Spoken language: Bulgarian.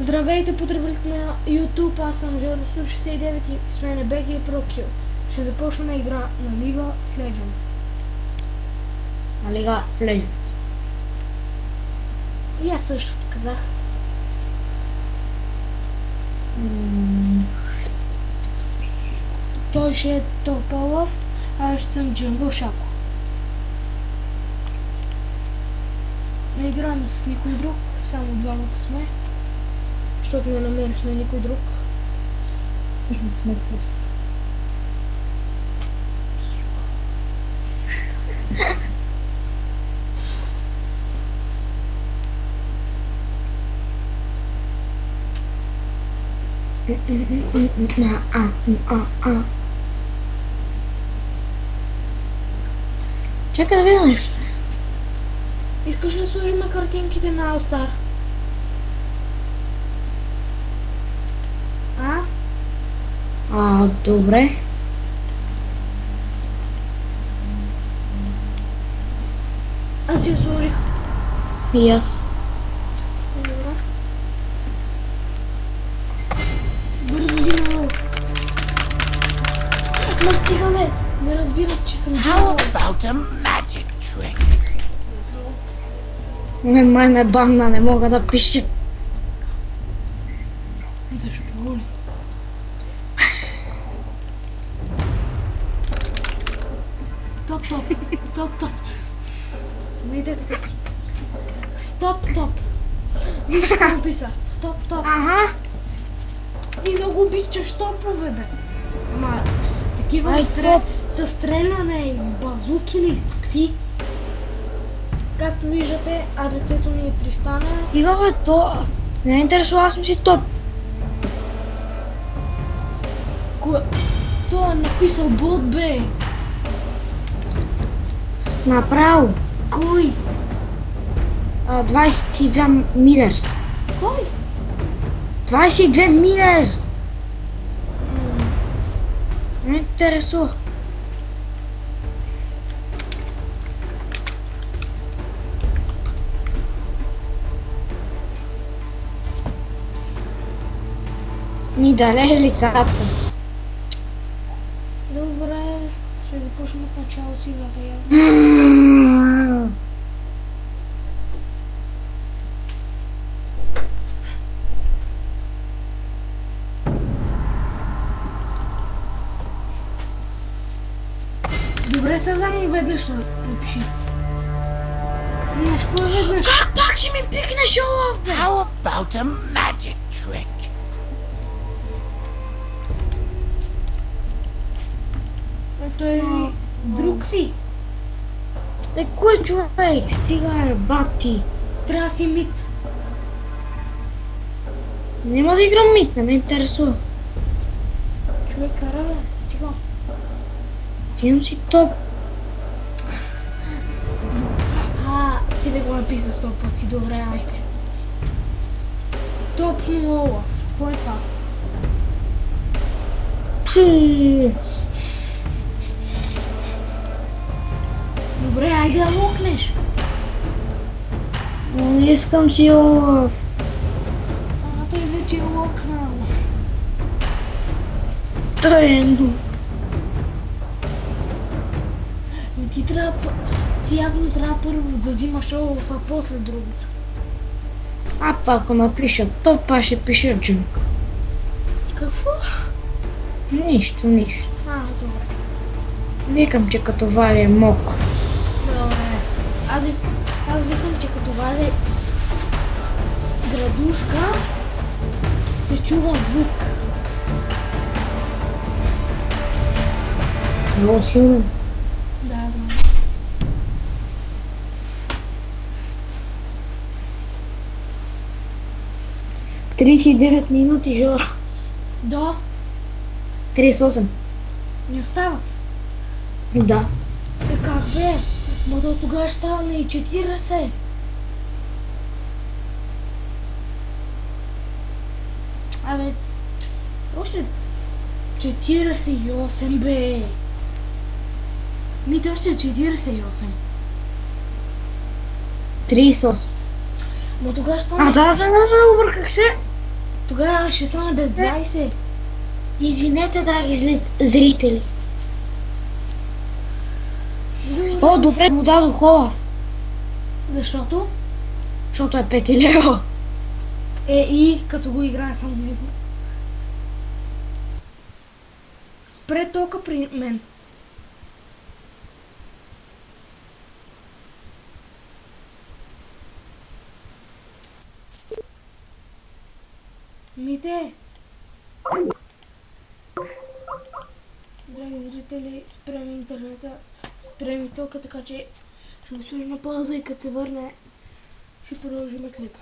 Здравейте, потребителите на YouTube, аз съм Жero169 и сме на BG Pro Kill. Ще започнем игра на League of Legends. На League of Legends. И аз същото казах. Той ще е Топалов, а аз ще съм Джангъл Шако. Не играем с никой друг, само двамата сме. Защото не намерихме никой друг. Сме търси. Чакай да видя нещо. Искаш ли да сложим картинките на All Star? Добре. Аз си я сложих. И аз. Добре. Бързо взимам. Ма стигаме! Не разбират, че съм How джангъл. about a magic trick? Май ме банна, не мога да пиша. Защо ли? Топ. Не иде така си. Стоп. Виж какво написа. Стоп. Ага. Ти много обичаш топове, бе. Ама, такива Ай, с стреляне и с базуки или с какви. Както виждате, АДЦ-то ни е пристана. Стига бе, то... Не ме интересува, аз съм си топ. Той е написал бот, бе. Направо. Кой? 22 милерс. Кой? 22 милерс. Не ме интересува. Ни дале ли карта? Добре, ще започнем от начало с играта явно. Добре, сега само веднъж напиши. Знаеш, кой е веднъж? Пак ще ми пикнеш, Олаф, бе! How about a magic trick? Той друг си. Кой човек? Стига, бати. Трябва да си мид. Няма да играм мид, не ме интересува. Човек кара, бе. Стига. Имам си топ. Ти не го написа 100 пъти. Добре, айде. Топ Олаф. Какво е това? Добре, айде да локнеш. Не искам си Олаф. Той вече е локнал. Той е нуб. Ти явно трябва първо да взимаш Олаф, а после другото. Ако напиша топ, аз ще пиша джунк. Какво? Нищо. Добре. Викам, че като валя мок. Добре. Аз викам, че като валя градушка се чува звук. Много силно. Да, знам. – 39 минути, Жора. До 38. ни остават. Да. Как бе? Ма до тогава ще става на и 40. Абе, още 48 бе. Мите още 48. 38. Но тогава ще стане... Да, обърках се. Тогава ще стане без 20. Извинете, драги зрители. О, добре, му дадох Олаф, Защото? защото е 5 лева. И като го играе само него. Спре тока при мен. Мите! Драги зрители, спрем интернета, спрем и тока, така че ще го сложим на пауза и като се върне, ще продължим клипа.